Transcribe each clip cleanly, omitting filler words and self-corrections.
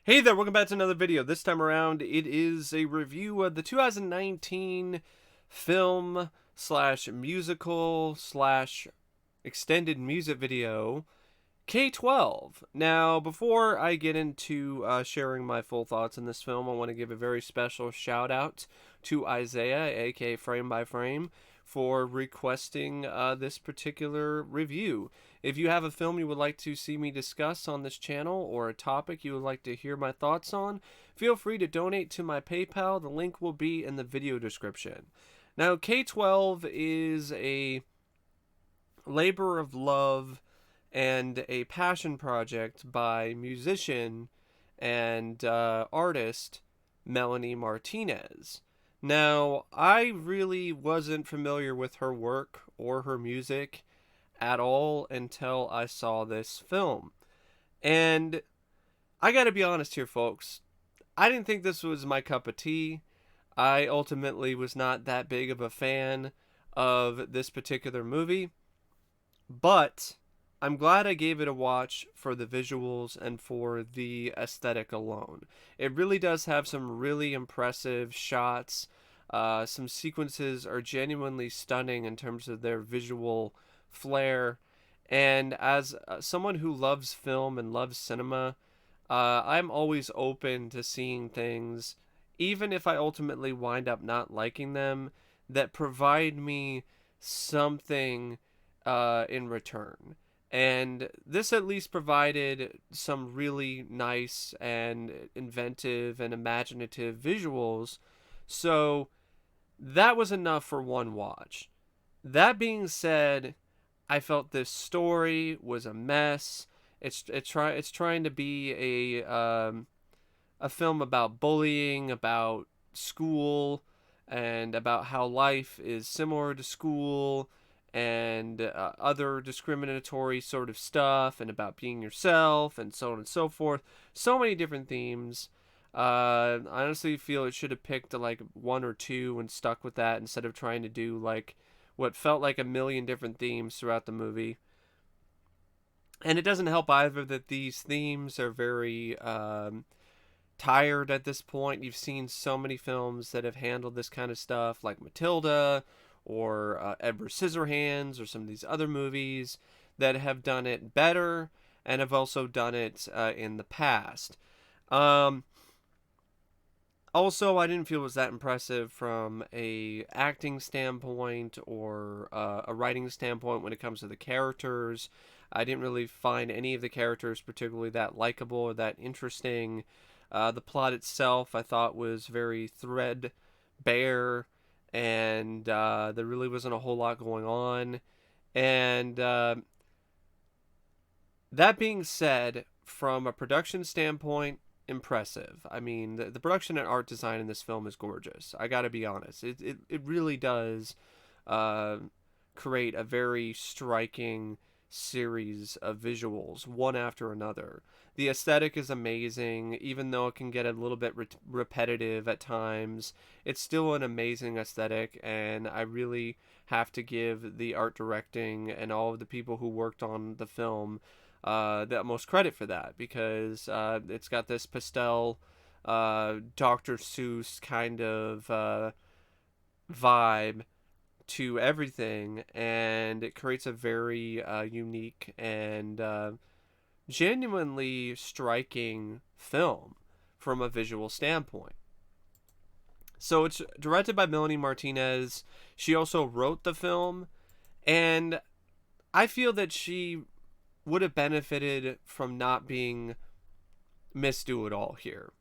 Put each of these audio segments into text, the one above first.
Hey there, welcome back to another video. This time around, it is a review of the 2019 film slash musical slash extended music video, K-12. Now, before I get into sharing my full thoughts on this film, I want to give a very special shout out to Isaiah, aka Frame by Frame, for requesting this particular review. If you have a film you would like to see me discuss on this channel or a topic you would like to hear my thoughts on, feel free to donate to my PayPal. The link will be in the video description. Now, K-12 is a labor of love and a passion project by musician and artist Melanie Martinez. Now, I really wasn't familiar with her work or her music at all until I saw this film. And I gotta be honest here, folks. I didn't think this was my cup of tea. I ultimately was not that big of a fan of this particular movie. But I'm glad I gave it a watch for the visuals and for the aesthetic alone. It really does have some really impressive shots. Some sequences are genuinely stunning in terms of their visual flair. And as someone who loves film and loves cinema, I'm always open to seeing things, even if I ultimately wind up not liking them, that provide me something in return. And this at least provided some really nice and inventive and imaginative visuals. So that was enough for one watch. That being said, I felt this story was a mess. It's trying to be a film about bullying, about school, and about how life is similar to school, and other discriminatory sort of stuff, and about being yourself, and so on and so forth. So many different themes. I honestly feel it should have picked like one or two and stuck with that instead of trying to do like what felt like a million different themes throughout the movie. And it doesn't help either that these themes are very tired at this point. You've seen so many films that have handled this kind of stuff, like Matilda or Edward Scissorhands or some of these other movies that have done it better and have also done it in the past. Also, I didn't feel it was that impressive from a acting standpoint or a writing standpoint when it comes to the characters. I didn't really find any of the characters particularly that likable or that interesting. The plot itself, I thought, was very threadbare, and there really wasn't a whole lot going on. And that being said, from a production standpoint, impressive. I mean, the production and art design in this film is gorgeous. I gotta be honest. It really does create a very striking series of visuals, one after another. The aesthetic is amazing, even though it can get a little bit repetitive at times. It's still an amazing aesthetic, and I really have to give the art directing and all of the people who worked on the film the utmost credit for that, because it's got this pastel Dr. Seuss kind of vibe to everything, and it creates a very unique and genuinely striking film from a visual standpoint. So it's directed by Melanie Martinez. She also wrote the film, and I feel that she would have benefited from not being Miss Do It All here.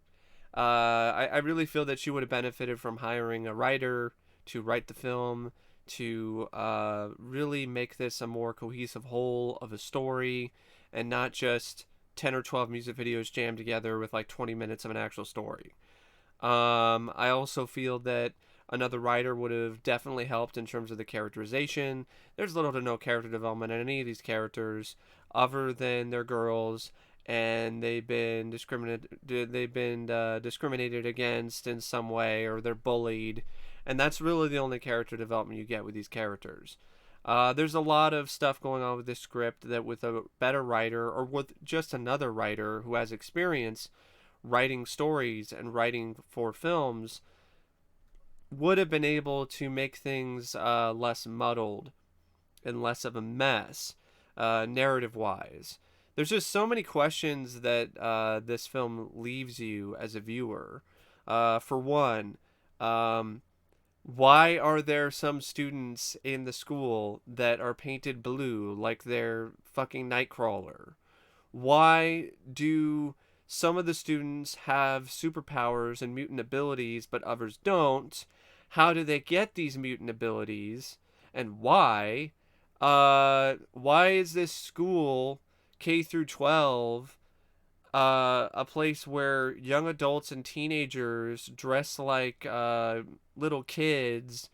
I really feel that she would have benefited from hiring a writer to write the film, to really make this a more cohesive whole of a story, and not just 10 or 12 music videos jammed together with like 20 minutes of an actual story. I also feel that another writer would have definitely helped in terms of the characterization. There's little to no character development in any of these characters other than they're girls, and they've been discriminated against in some way, or they're bullied, and that's really the only character development you get with these characters. There's a lot of stuff going on with this script that with a better writer, or with just another writer who has experience writing stories and writing for films would have been able to make things less muddled and less of a mess, narrative wise. There's just so many questions that this film leaves you as a viewer. For one, why are there some students in the school that are painted blue like they're fucking Nightcrawler? Why do some of the students have superpowers and mutant abilities but others don't? How do they get these mutant abilities? And why? Why is this school K through 12 a place where young adults and teenagers dress like little kids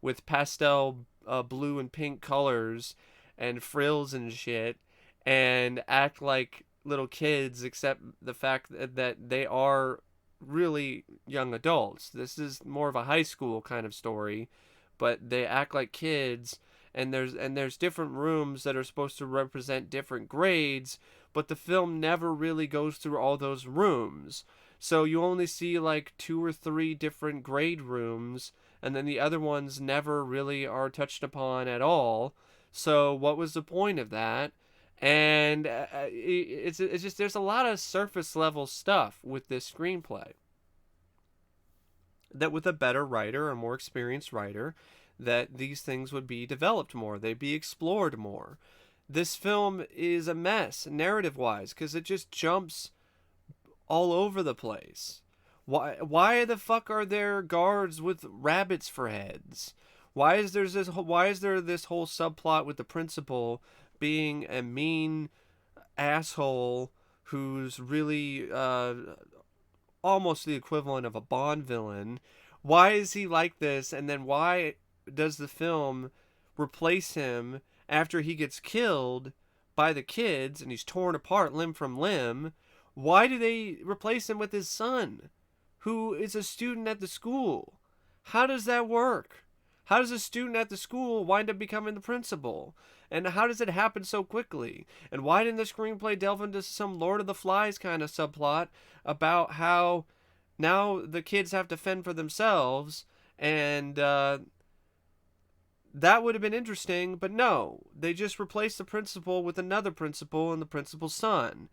with pastel blue and pink colors and frills and shit and act like little kids, except the fact that they are really young adults. This is more of a high school kind of story, but they act like kids, and there's different rooms that are supposed to represent different grades, but the film never really goes through all those rooms. So you only see like 2 or 3 different grade rooms, and then the other ones never really are touched upon at all. So what was the point of that? And it's just there's a lot of surface level stuff with this screenplay that with a better writer, a more experienced writer, that these things would be developed more, they'd be explored more. This film is a mess narrative wise because it just jumps all over the place. Why the fuck are there guards with rabbits for heads? Why is there this whole subplot with the principal being a mean asshole who's really almost the equivalent of a Bond villain? Why is he like this? And then why does the film replace him after he gets killed by the kids and he's torn apart limb from limb? Why do they replace him with his son, who is a student at the school? How does that work? How does a student at the school wind up becoming the principal? And how does it happen so quickly? And why didn't the screenplay delve into some Lord of the Flies kind of subplot about how now the kids have to fend for themselves? And that would have been interesting, but no. They just replaced the principal with another principal and the principal's son.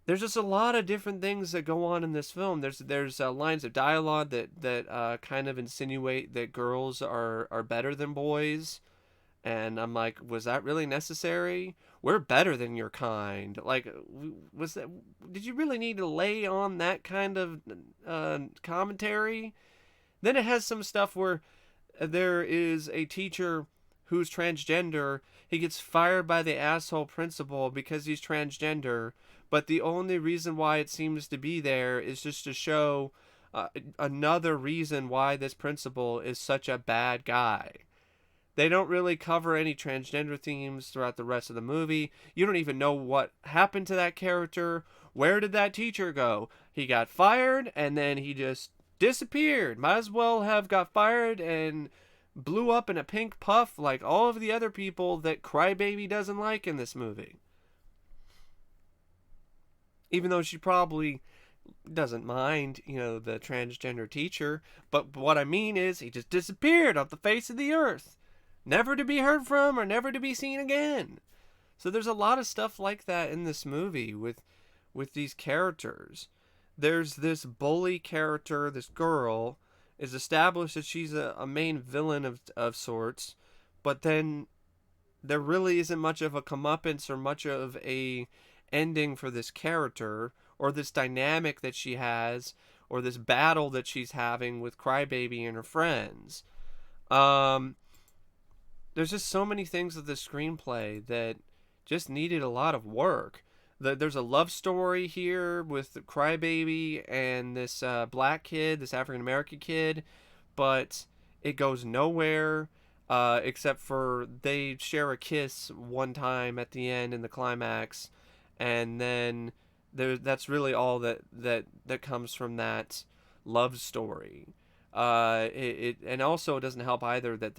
There's just a lot of different things that go on in this film. There's lines of dialogue that kind of insinuate that girls are better than boys, and I'm like, was that really necessary? We're better than your kind. Like, was that? Did you really need to lay on that kind of commentary? Then it has some stuff where there is a teacher who's transgender. He gets fired by the asshole principal because he's transgender. But the only reason why it seems to be there is just to show another reason why this principal is such a bad guy. They don't really cover any transgender themes throughout the rest of the movie. You don't even know what happened to that character. Where did that teacher go? He got fired and then he just disappeared. Might as well have got fired and blew up in a pink puff like all of the other people that Crybaby doesn't like in this movie. Even though she probably doesn't mind, the transgender teacher. But what I mean is he just disappeared off the face of the earth. Never to be heard from or never to be seen again. So there's a lot of stuff like that in this movie with these characters. There's this bully character, this girl, is established that she's a main villain of sorts. But then there really isn't much of a comeuppance or much of a ending for this character or this dynamic that she has or this battle that she's having with Crybaby and her friends. There's just so many things with the screenplay that just needed a lot of work. There's a love story here with Crybaby and this black kid, this African American kid, but it goes nowhere except for they share a kiss one time at the end in the climax. And then that's really all that comes from that love story. And also it doesn't help either that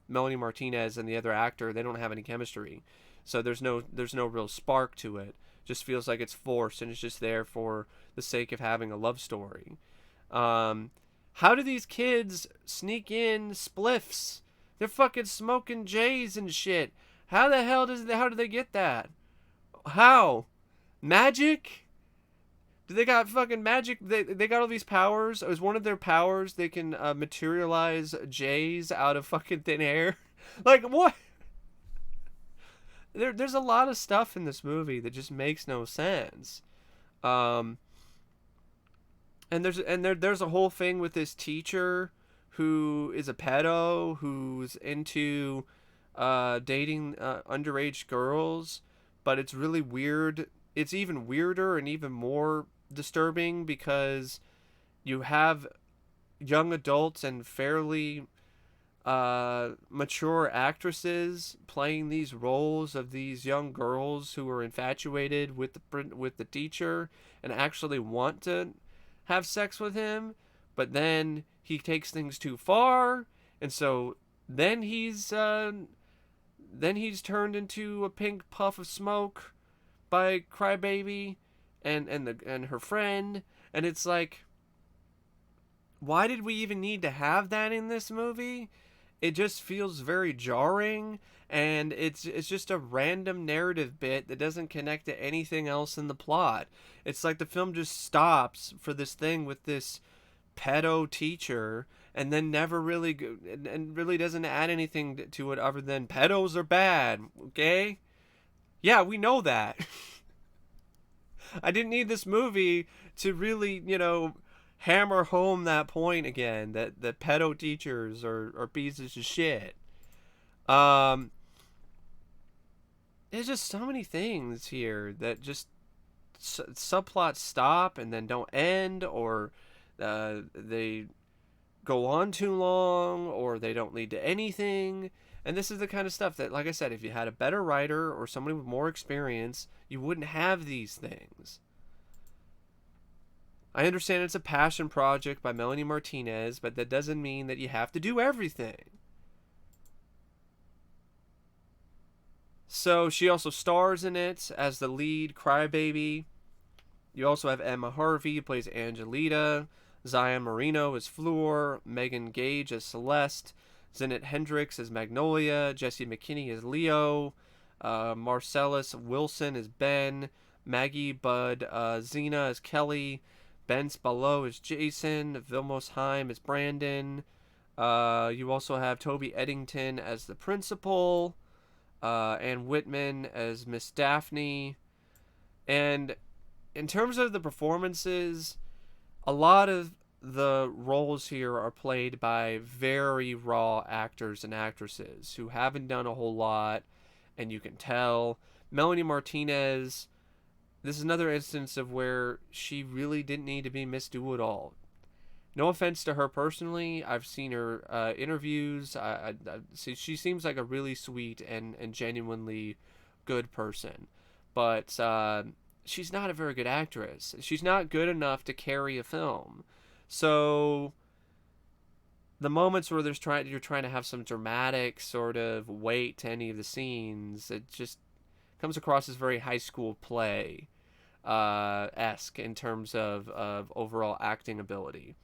Melanie Martinez and the other actor, they don't have any chemistry. So there's no real spark to it. Just feels like it's forced, and it's just there for the sake of having a love story. How do these kids sneak in spliffs? They're fucking smoking J's and shit. How the hell how do they get that? How? Magic? Do they got fucking magic? They got all these powers. Is one of their powers they can materialize J's out of fucking thin air? Like, what? There's a lot of stuff in this movie that just makes no sense. And there's a whole thing with this teacher who is a pedo, who's into dating underage girls, but it's really weird. It's even weirder and even more disturbing because you have young adults and fairly mature actresses playing these roles of these young girls who are infatuated with the teacher and actually want to have sex with him, but then he takes things too far, and so then he's turned into a pink puff of smoke by Crybaby and her friend, and it's like, why did we even need to have that in this movie? It just feels very jarring, and it's just a random narrative bit that doesn't connect to anything else in the plot. It's like the film just stops for this thing with this pedo teacher, and then never really and really doesn't add anything to it other than pedos are bad. Okay, yeah, we know that. I didn't need this movie to really, hammer home that point again, that pedo teachers are pieces of shit. There's just so many things here that just subplots stop and then don't end, or they go on too long, or they don't lead to anything. And this is the kind of stuff that, like I said, if you had a better writer or somebody with more experience, you wouldn't have these things. I understand it's a passion project by Melanie Martinez, but that doesn't mean that you have to do everything. So she also stars in it as the lead crybaby. You also have Emma Harvey, who plays Angelita. Zion Moreno as Fleur. Megan Gage as Celeste. Zinnett Hendrix as Magnolia. Jesy McKinney as Leo. Marsalis Wilson as Ben. Maggie Budzyna as Kelly. Bence Balogh as Jason. Vilmos Heim as Brandon. You also have Toby Eddington as the principal. Ann Whitman as Miss Daphne. And in terms of the performances, a lot of the roles here are played by very raw actors and actresses who haven't done a whole lot, and you can tell. Melanie Martinez, this is another instance of where she really didn't need to be Miss Do-It-All. No offense to her personally. I've seen her interviews. She seems like a really sweet and genuinely good person. But she's not a very good actress. She's not good enough to carry a film. So the moments where you're trying to have some dramatic sort of weight to any of the scenes, it just comes across as very high school play esque in terms of overall acting ability.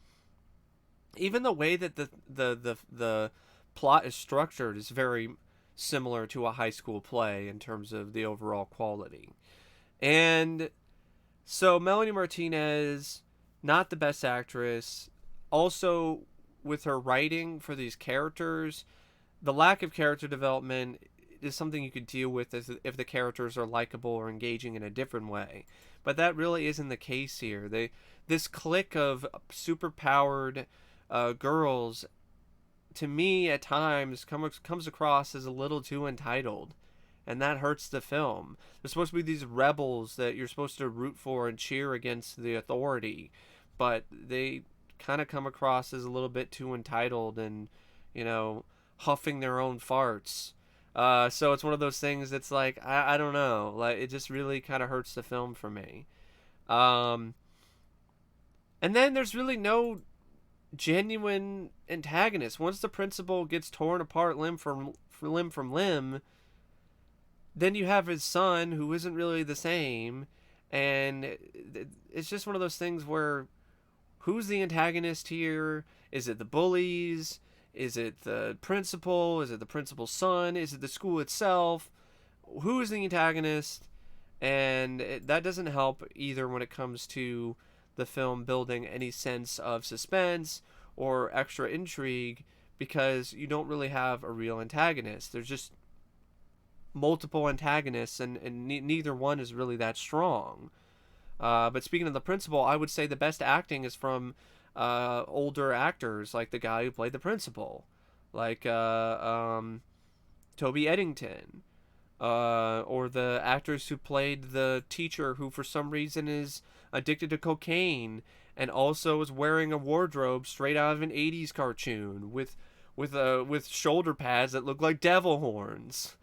Even the way that the plot is structured is very similar to a high school play in terms of the overall quality. And so Melanie Martinez, not the best actress. Also, with her writing for these characters, the lack of character development is something you could deal with if the characters are likable or engaging in a different way. But that really isn't the case here. This clique of super-powered girls, to me at times comes across as a little too entitled, and that hurts the film. They're supposed to be these rebels that you're supposed to root for and cheer against the authority, but they kind of come across as a little bit too entitled and, huffing their own farts. So it's one of those things that's like, I don't know, like it just really kind of hurts the film for me. And then there's really no genuine antagonist. Once the principal gets torn apart limb from limb, Then you have his son, who isn't really the same, and it's just one of those things where who's the antagonist here? Is it the bullies? Is it the principal? Is it the principal's son? Is it the school itself? Who is the antagonist? And that doesn't help either when it comes to the film building any sense of suspense or extra intrigue, because you don't really have a real antagonist. There's just multiple antagonists, and neither one is really that strong. But speaking of the principal, I would say the best acting is from older actors, like the guy who played the principal, like Toby Eddington, or the actors who played the teacher who for some reason is addicted to cocaine and also is wearing a wardrobe straight out of an 80s cartoon with shoulder pads that look like devil horns.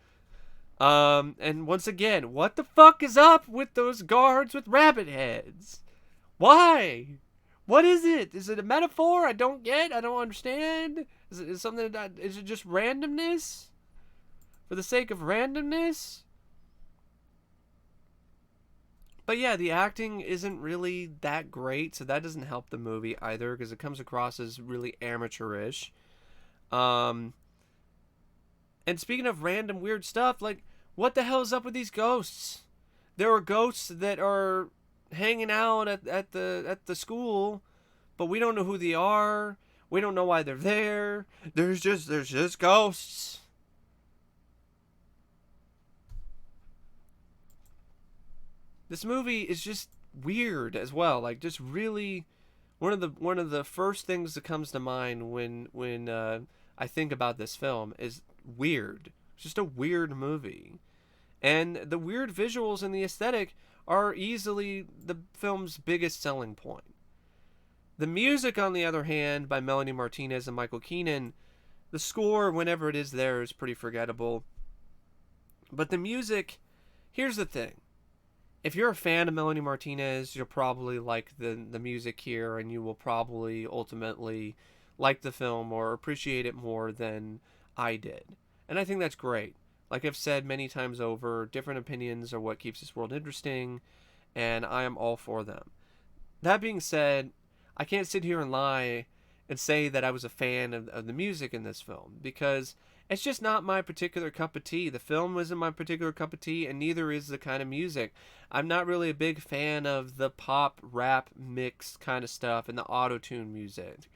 And once again, what the fuck is up with those guards with rabbit heads? Why? What is it? Is it a metaphor? I don't get. I don't understand. Is it something that? Is it just randomness? For the sake of randomness? But yeah, the acting isn't really that great, so that doesn't help the movie either, because it comes across as really amateurish. Um, and speaking of random weird stuff, like, what the hell is up with these ghosts? There are ghosts that are hanging out at the school, but we don't know who they are. We don't know why they're there. There's just ghosts. This movie is just weird as well. Like, just really one of the first things that comes to mind when I think about this film is weird. It's just a weird movie. And the weird visuals and the aesthetic are easily the film's biggest selling point. The music, on the other hand, by Melanie Martinez and Michael Keenan, the score, whenever it is there, is pretty forgettable. But the music, here's the thing. If you're a fan of Melanie Martinez, you'll probably like the music here, and you will probably ultimately like the film or appreciate it more than I did. And I think that's great. Like I've said many times over, different opinions are what keeps this world interesting, and I am all for them. That being said, I can't sit here and lie and say that I was a fan of the music in this film, because it's just not my particular cup of tea. The film isn't my particular cup of tea, and neither is the kind of music. I'm not really a big fan of the pop rap mix kind of stuff and the auto-tune music,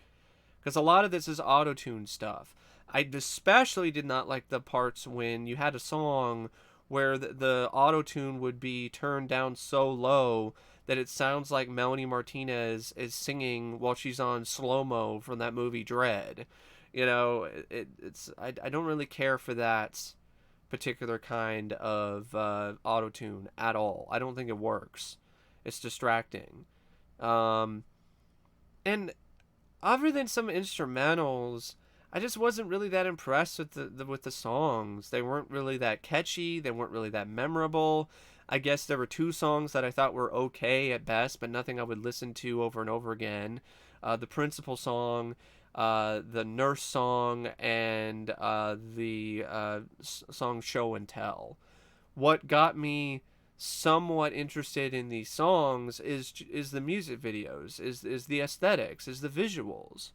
because a lot of this is auto-tune stuff. I especially did not like the parts when you had a song where the auto-tune would be turned down so low that it sounds like Melanie Martinez is singing while she's on slow-mo from that movie Dread. You know, I don't really care for that particular kind of auto-tune at all. I don't think it works. It's distracting. And other than some instrumentals, I just wasn't really that impressed with the songs. They weren't really that catchy. They weren't really that memorable. I guess there were two songs that I thought were okay at best, but nothing I would listen to over and over again. The principal song, the nurse song, and the song Show and Tell. What got me somewhat interested in these songs is the music videos, is the aesthetics, is the visuals.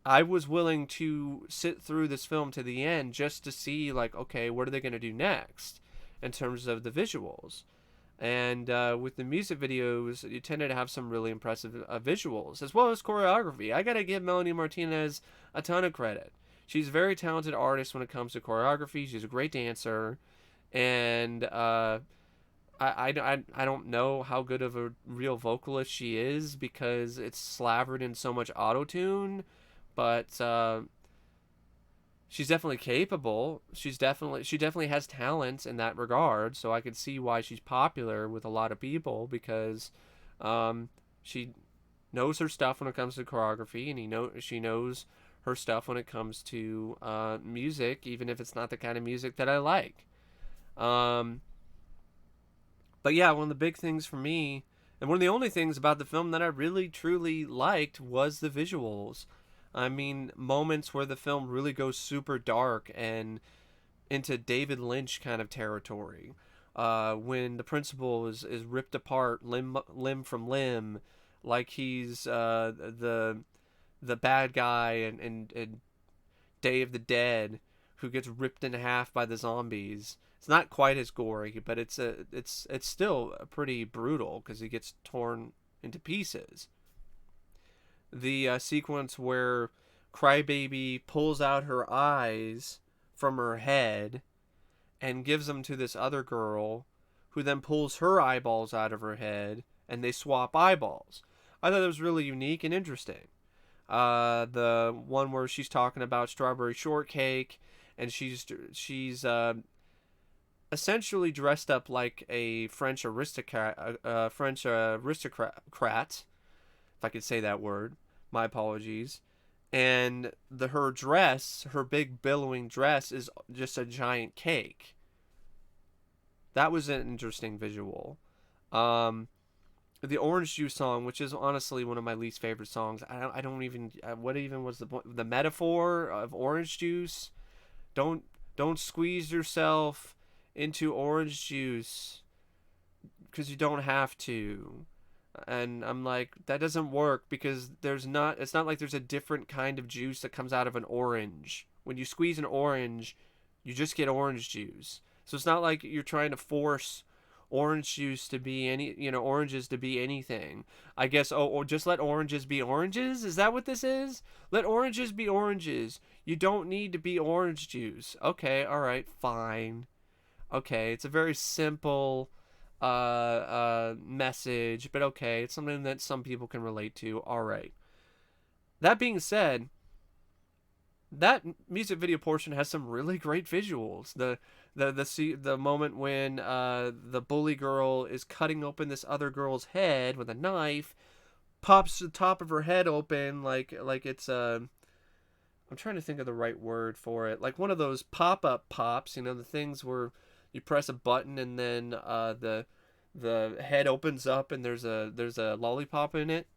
I was willing to sit through this film to the end just to see, like, okay, what are they going to do next in terms of the visuals? And with the music videos, you tended to have some really impressive visuals, as well as choreography. I got to give Melanie Martinez a ton of credit. She's a very talented artist when it comes to choreography. She's a great dancer. And I don't know how good of a real vocalist she is, because it's slathered in so much auto-tune. But she's definitely capable. She definitely has talent in that regard. So I could see why she's popular with a lot of people, because she knows her stuff when it comes to choreography, and she knows her stuff when it comes to music, even if it's not the kind of music that I like. But yeah, one of the big things for me, and one of the only things about the film that I really truly liked, was the visuals. I mean, moments where the film really goes super dark and into David Lynch kind of territory. When the principal is ripped apart limb from limb, like he's the bad guy and Day of the Dead, who gets ripped in half by the zombies. It's not quite as gory, but it's still pretty brutal because he gets torn into pieces. The sequence where Crybaby pulls out her eyes from her head and gives them to this other girl, who then pulls her eyeballs out of her head, and they swap eyeballs. I thought it was really unique and interesting. The one where she's talking about strawberry shortcake, and she's essentially dressed up like a French aristocrat, if I could say that word. My apologies. And her big billowing dress, is just a giant cake. That was an interesting visual. The Orange Juice song, which is honestly one of my least favorite songs. I don't even. What even was the metaphor of orange juice? Don't squeeze yourself into orange juice because you don't have to. And I'm like, that doesn't work, because it's not like there's a different kind of juice that comes out of an orange. When you squeeze an orange, you just get orange juice. So it's not like you're trying to force orange juice to be oranges to be anything. I guess, or just let oranges be oranges? Is that what this is? Let oranges be oranges. You don't need to be orange juice. Okay, alright, fine. Okay, it's a very simple message, but okay, it's something that some people can relate to. Alright. That being said, that music video portion has some really great visuals. The moment when the bully girl is cutting open this other girl's head with a knife, pops the top of her head open like it's I'm trying to think of the right word for it. Like one of those pop-up pops, the things where you press a button and then the head opens up and there's a lollipop in it.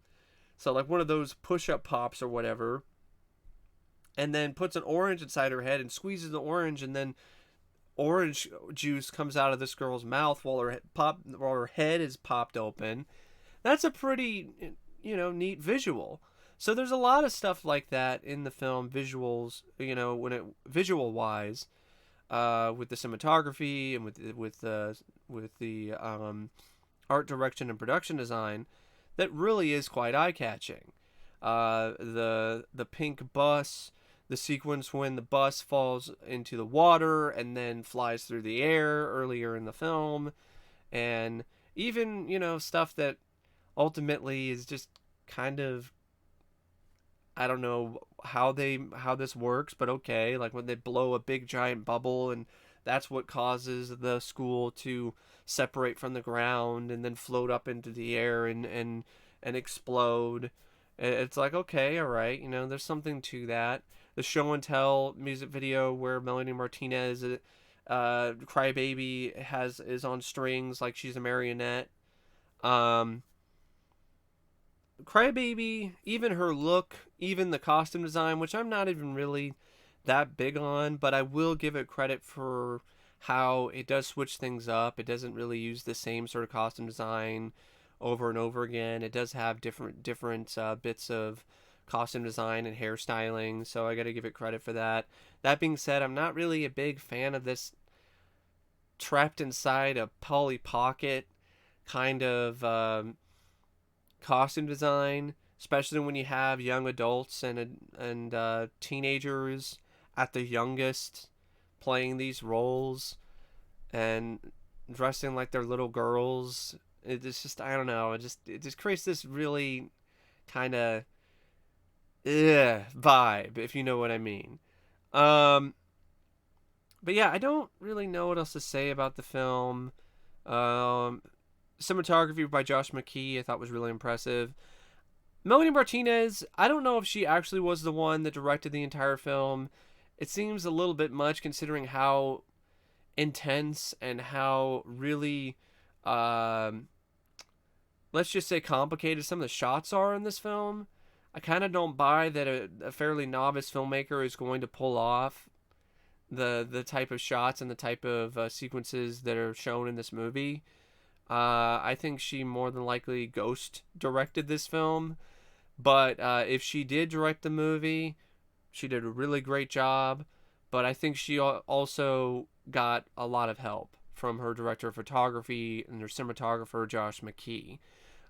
So like one of those push-up pops or whatever. And then puts an orange inside her head and squeezes the orange, and then orange juice comes out of this girl's mouth while her head is popped open. That's a pretty, neat visual. So there's a lot of stuff like that in the film, visuals, visual wise, with the cinematography and with the art direction and production design, that really is quite eye catching. The pink bus. The sequence when the bus falls into the water and then flies through the air earlier in the film. And even, stuff that ultimately is just kind of, I don't know how this works, but okay. Like when they blow a big giant bubble and that's what causes the school to separate from the ground and then float up into the air and explode. It's like, okay, all right, there's something to that. The show and tell music video where Melanie Martinez, Crybaby, is on strings like she's a marionette. Crybaby, even her look, even the costume design, which I'm not even really that big on, but I will give it credit for how it does switch things up. It doesn't really use the same sort of costume design over and over again. It does have different bits of costume design and hairstyling, so I gotta give it credit for that. That being said, I'm not really a big fan of this trapped inside a Polly Pocket kind of costume design, especially when you have young adults and teenagers at the youngest playing these roles and dressing like they're little girls. It's just, I don't know, it just creates this really kind of vibe, if you know what I mean. But yeah, I don't really know what else to say about the film. Cinematography by Jesy McKinney I thought was really impressive. Melanie Martinez, I don't know if she actually was the one that directed the entire film. It seems a little bit much considering how intense and how really, let's just say, complicated some of the shots are in this film. I kind of don't buy that a fairly novice filmmaker is going to pull off the type of shots and the type of sequences that are shown in this movie. I think she more than likely ghost directed this film, but if she did direct the movie, she did a really great job. But I think she also got a lot of help from her director of photography and her cinematographer Josh McKee.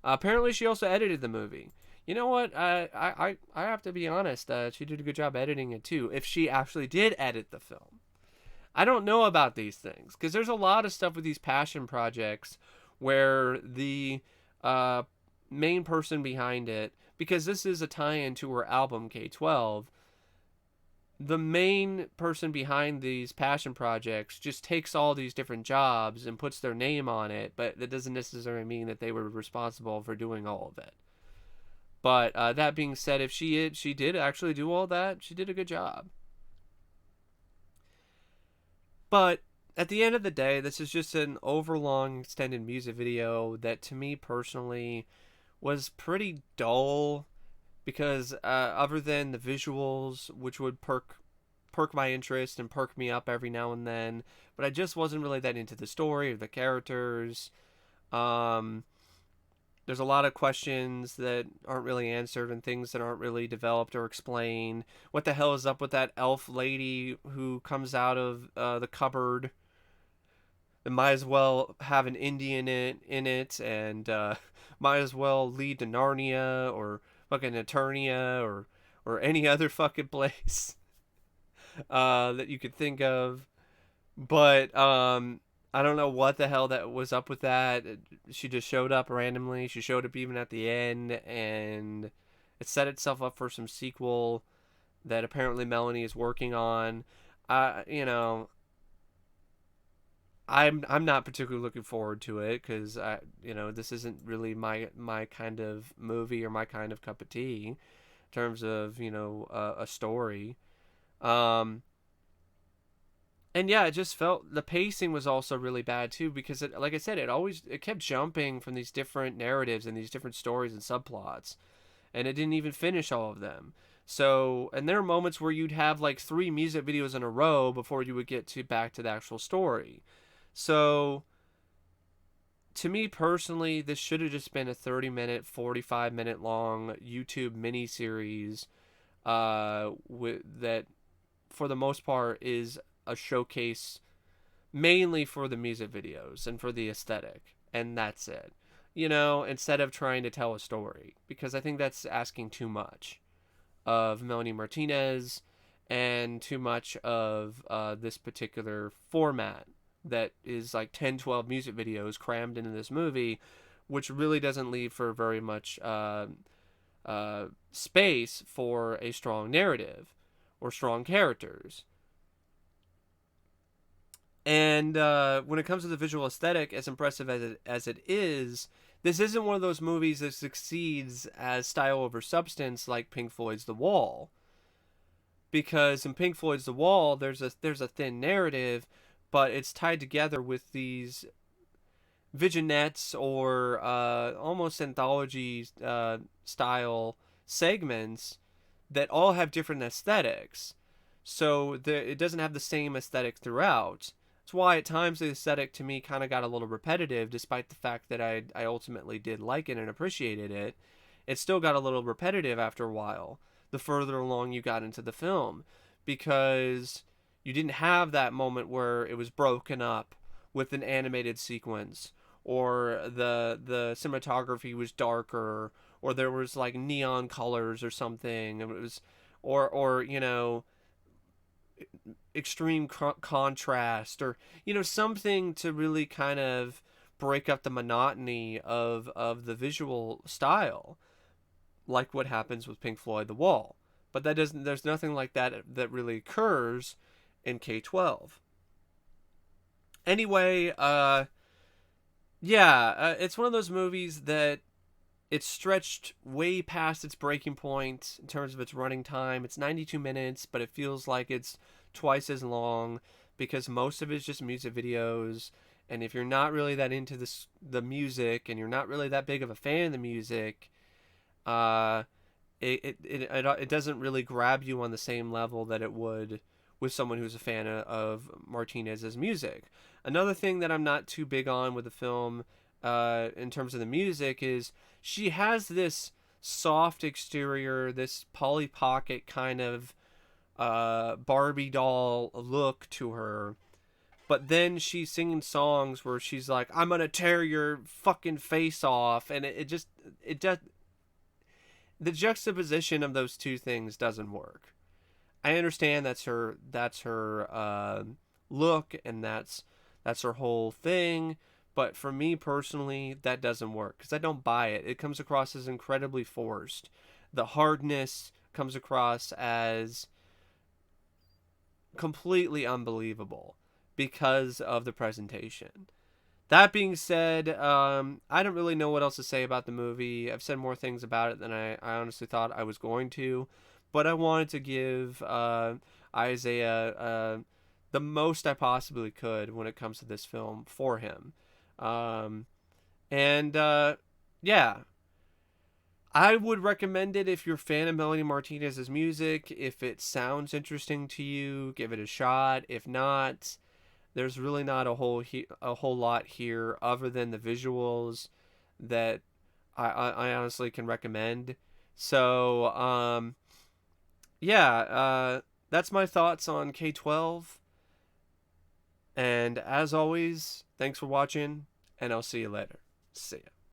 Apparently, she also edited the movie. You know what? I have to be honest. She did a good job editing it too. If she actually did edit the film, I don't know about these things because there's a lot of stuff with these passion projects where the uh, main person behind it, because this is a tie-in to her album K-12, the main person behind these passion projects just takes all these different jobs and puts their name on it, but that doesn't necessarily mean that they were responsible for doing all of it. But that being said, if she did actually do all that, she did a good job. But at the end of the day, this is just an overlong extended music video that to me personally was pretty dull because other than the visuals, which would perk my interest and perk me up every now and then, but I just wasn't really that into the story or the characters. Um, there's a lot of questions that aren't really answered and things that aren't really developed or explained. What the hell is up with that elf lady who comes out of the cupboard? It might as well have an Indian in it and might as well lead to Narnia or fucking Eternia or any other fucking place that you could think of. But I don't know what the hell that was up with that. She just showed up randomly. She showed up even at the end, and it set itself up for some sequel that apparently Melanie is working on. You know, I'm not particularly looking forward to it because this isn't really my kind of movie or my kind of cup of tea in terms of a story. Um, and yeah, it just felt the pacing was also really bad too because like I said, it kept jumping from these different narratives and these different stories and subplots, and it didn't even finish all of them. So, and there are moments where you'd have like 3 music videos in a row before you would get to back to the actual story. So, to me personally, this should have just been a 30-minute, 45-minute long YouTube miniseries that, for the most part, is a showcase mainly for the music videos and for the aesthetic. And that's it. Instead of trying to tell a story. Because I think that's asking too much of Melanie Martinez and too much of this particular format that is like 10, 12 music videos crammed into this movie, which really doesn't leave for very much space for a strong narrative or strong characters. And when it comes to the visual aesthetic, as impressive as it is, this isn't one of those movies that succeeds as style over substance like Pink Floyd's The Wall. Because in Pink Floyd's The Wall, there's a thin narrative, but it's tied together with these vignettes or almost anthology style segments that all have different aesthetics. So it doesn't have the same aesthetic throughout. That's why at times the aesthetic to me kind of got a little repetitive, despite the fact that I ultimately did like it and appreciated it. It still got a little repetitive after a while, the further along you got into the film, because you didn't have that moment where it was broken up with an animated sequence, or the cinematography was darker, or there was like neon colors or something. It was, or extreme contrast, or something to really kind of break up the monotony of the visual style, like what happens with Pink Floyd The Wall. But there's nothing like that really occurs in K-12. Anyway, it's one of those movies that it's stretched way past its breaking point in terms of its running time. It's 92 minutes, but it feels like it's twice as long because most of it's just music videos. And if you're not really that into the music, and you're not really that big of a fan of the music, it doesn't really grab you on the same level that it would with someone who's a fan of Martinez's music. Another thing that I'm not too big on with the film, in terms of the music, is she has this soft exterior, this Polly Pocket kind of Barbie doll look to her. But then she's singing songs where she's like, "I'm gonna tear your fucking face off," and it just the juxtaposition of those two things doesn't work. I understand that's her look, and that's her whole thing, but for me personally, that doesn't work because I don't buy it. It comes across as incredibly forced. The hardness comes across as completely unbelievable because of the presentation. That being said, I don't really know what else to say about the movie. I've said more things about it than I honestly thought I was going to, but I wanted to give Isaiah the most I possibly could when it comes to this film for him. And yeah, I would recommend it if you're a fan of Melanie Martinez's music. If it sounds interesting to you, give it a shot. If not, there's really not a whole lot here other than the visuals that I honestly can recommend. So yeah, that's my thoughts on K-12. And as always, thanks for watching, and I'll see you later. See ya.